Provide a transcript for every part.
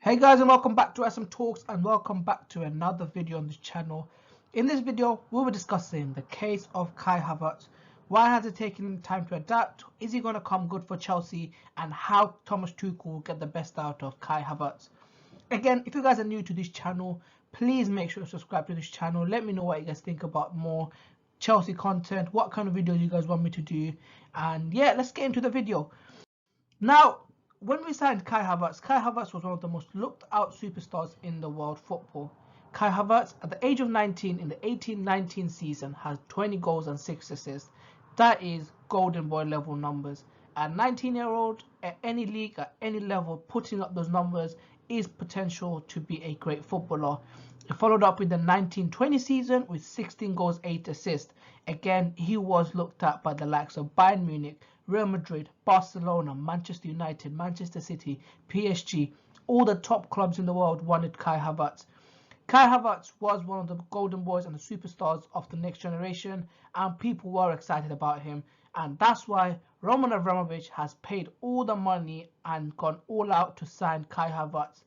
Hey guys, and welcome back to SM Talks, and welcome back to another video on this channel. In this video we'll be discussing the case of Kai Havertz. Why has it taken him time to adapt? Is he going to come good for Chelsea? And how Thomas Tuchel will get the best out of Kai Havertz. Again, if you guys are new to this channel, please make sure to subscribe to this channel. Let me know what you guys think about more Chelsea content, what kind of videos you guys want me to do, and yeah, let's get into the video. Now, when we signed Kai Havertz was one of the most looked out superstars in the world football. Kai Havertz, at the age of 19 in the 18-19 season, has 20 goals and 6 assists. That is golden boy level numbers. A 19-year-old at any league, at any level, putting up those numbers is potential to be a great footballer. He followed up with the 19-20 season with 16 goals, 8 assists. Again, he was looked at by the likes of Bayern Munich, Real Madrid, Barcelona, Manchester United, Manchester City, PSG. All the top clubs in the world wanted Kai Havertz. Kai Havertz was one of the golden boys and the superstars of the next generation, and people were excited about him. And that's why Roman Abramovich has paid all the money and gone all out to sign Kai Havertz.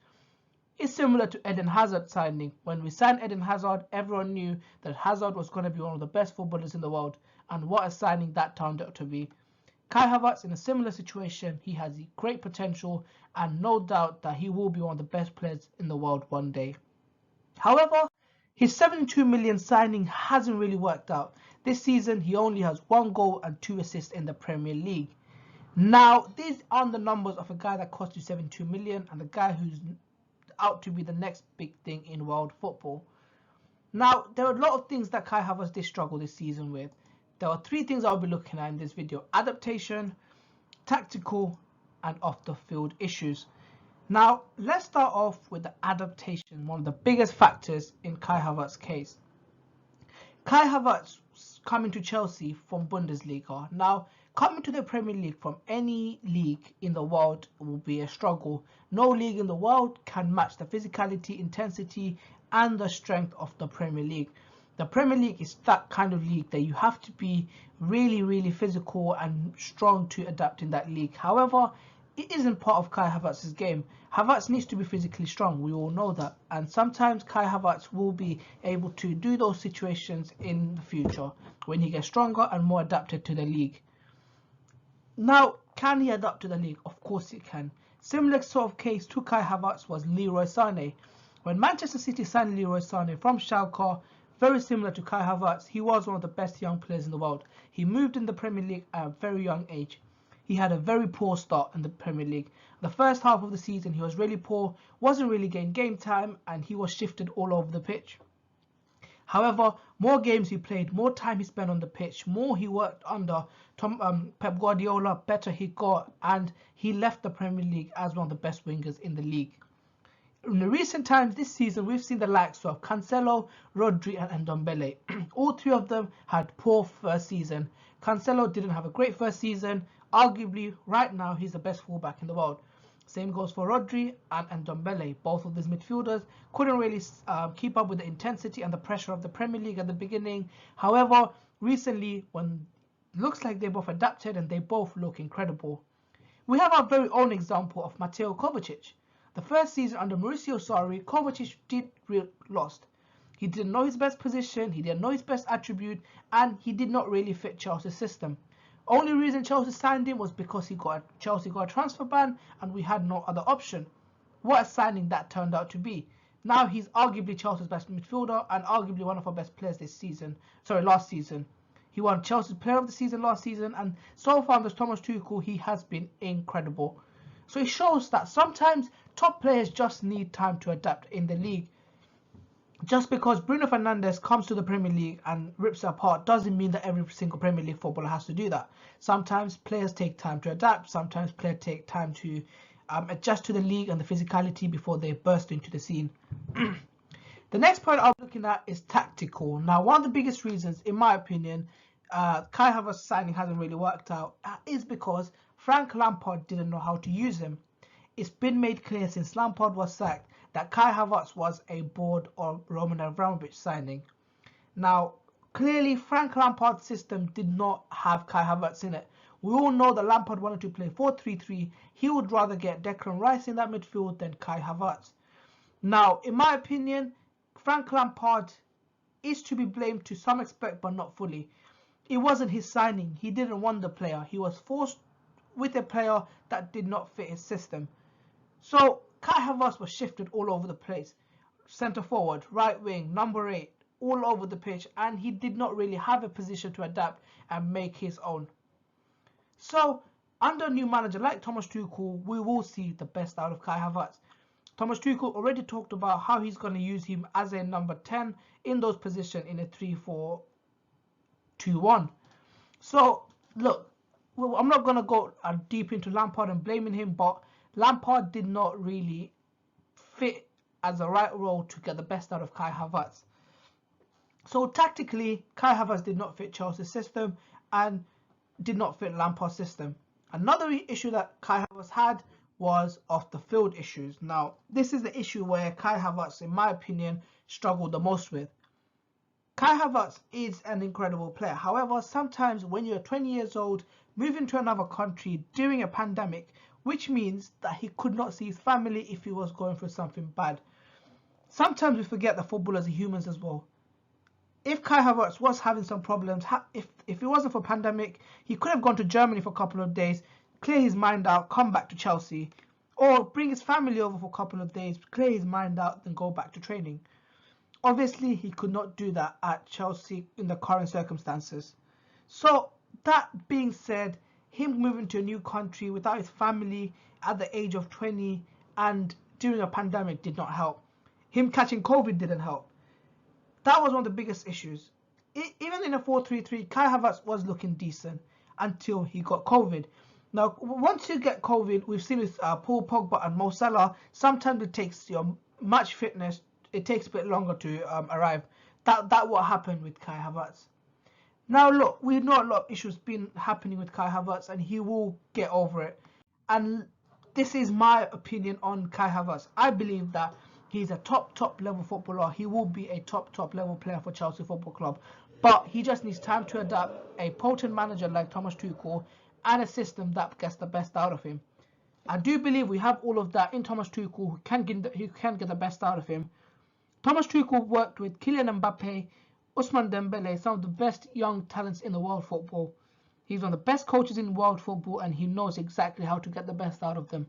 It's similar to Eden Hazard signing. When we signed Eden Hazard, everyone knew that Hazard was going to be one of the best footballers in the world, and what a signing that turned out to be. Kai Havertz in a similar situation, he has great potential and no doubt that he will be one of the best players in the world one day. However, his 72 million signing hasn't really worked out. This season he only has 1 goal and 2 assists in the Premier League. Now, these aren't the numbers of a guy that cost you 72 million and the guy who's out to be the next big thing in world football. Now, there are a lot of things that Kai Havertz did struggle this season with. There are 3 things I'll be looking at in this video: adaptation, tactical, and off-the-field issues. Now, let's start off with the adaptation, one of the biggest factors in Kai Havertz's case. Kai Havertz coming to Chelsea from Bundesliga. Now, coming to the Premier League from any league in the world will be a struggle. No league in the world can match the physicality, intensity, and the strength of the Premier League. The Premier League is that kind of league that you have to be really physical and strong to adapt in that league. However, it isn't part of Kai Havertz's game. Havertz needs to be physically strong, we all know that, and sometimes Kai Havertz will be able to do those situations in the future when he gets stronger and more adapted to the league. Now, can he adapt to the league? Of course he can. Similar sort of case to Kai Havertz was Leroy Sané. When Manchester City signed Leroy Sané from Schalke, very similar to Kai Havertz, he was one of the best young players in the world. He moved in the Premier League at a very young age. He had a very poor start in the Premier League. The first half of the season he was really poor, wasn't really getting game time, and he was shifted all over the pitch. However, more games he played, more time he spent on the pitch, more he worked under Pep Guardiola, better he got, and he left the Premier League as one of the best wingers in the league. In the recent times this season, we've seen the likes of Cancelo, Rodri, and Ndombele. All 3 of them had poor first season. Cancelo didn't have a great first season. Arguably, right now, he's the best fullback in the world. Same goes for Rodri and Ndombele. Both of these midfielders couldn't really keep up with the intensity and the pressure of the Premier League at the beginning. However, recently, when it looks like they both adapted and they both look incredible. We have our very own example of Mateo Kovacic. The first season under Mauricio Sarri, Kovacic did lost. He didn't know his best position, he didn't know his best attribute, and he did not really fit Chelsea's system. Only reason Chelsea signed him was because Chelsea got a transfer ban and we had no other option. What a signing that turned out to be. Now he's arguably Chelsea's best midfielder and arguably one of our best players last season. He won Chelsea's Player of the Season last season, and so far under Thomas Tuchel he has been incredible. So it shows that sometimes top players just need time to adapt in the league. Just because Bruno Fernandes comes to the Premier League and rips it apart doesn't mean that every single Premier League footballer has to do that. Sometimes players take time to adapt. Sometimes players take time to adjust to the league and the physicality before they burst into the scene. The next point I'm looking at is tactical. Now, one of the biggest reasons, in my opinion, Kai Havertz signing hasn't really worked out is because Frank Lampard didn't know how to use him. It's been made clear since Lampard was sacked that Kai Havertz was a board or Roman Abramovich signing. Now, clearly Frank Lampard's system did not have Kai Havertz in it. We all know that Lampard wanted to play 4-3-3. He would rather get Declan Rice in that midfield than Kai Havertz. Now, in my opinion, Frank Lampard is to be blamed to some extent, but not fully. It wasn't his signing. He didn't want the player. He was forced with a player that did not fit his system. So Kai Havertz was shifted all over the place. Centre forward, right wing, number 8, all over the pitch, and he did not really have a position to adapt and make his own. So under a new manager like Thomas Tuchel, we will see the best out of Kai Havertz. Thomas Tuchel already talked about how he's going to use him as a number 10 in those positions in a 3-4-2-1. So look, I'm not going to go deep into Lampard and blaming him, but Lampard did not really fit as a right role to get the best out of Kai Havertz. So tactically, Kai Havertz did not fit Chelsea's system and did not fit Lampard's system. Another issue that Kai Havertz had was off the field issues. Now, this is the issue where Kai Havertz, in my opinion, struggled the most with. Kai Havertz is an incredible player. However, sometimes when you're 20 years old, moving to another country during a pandemic, which means that he could not see his family if he was going through something bad. Sometimes we forget that footballers are humans as well. If Kai Havertz was having some problems, if it wasn't for pandemic, he could have gone to Germany for a couple of days, clear his mind out, come back to Chelsea, or bring his family over for a couple of days, clear his mind out, then go back to training. Obviously, he could not do that at Chelsea in the current circumstances. So that being said, him moving to a new country without his family at the age of 20 and during a pandemic did not help. Him catching COVID didn't help. That was one of the biggest issues. Even in a 4-3-3, Kai Havertz was looking decent until he got COVID. Now, once you get COVID, we've seen with Paul Pogba and Mo Salah, sometimes it takes your match fitness, it takes a bit longer to arrive. That what happened with Kai Havertz. Now look, we know a lot of issues been happening with Kai Havertz and he will get over it. And this is my opinion on Kai Havertz. I believe that he's a top level footballer. He will be a top level player for Chelsea Football Club. But he just needs time to adapt, a potent manager like Thomas Tuchel, and a system that gets the best out of him. I do believe we have all of that in Thomas Tuchel who can get the best out of him. Thomas Tuchel worked with Kylian Mbappe, Ousmane Dembele, some of the best young talents in the world football. He's one of the best coaches in world football and he knows exactly how to get the best out of them.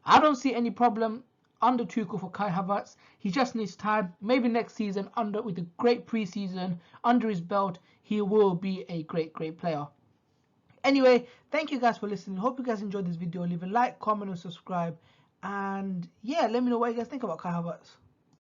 I don't see any problem under Tuchel for Kai Havertz. He just needs time. Maybe next season, with a great pre-season under his belt, he will be a great player. Anyway, thank you guys for listening. Hope you guys enjoyed this video. Leave a like, comment and subscribe. And yeah, let me know what you guys think about Kai Havertz.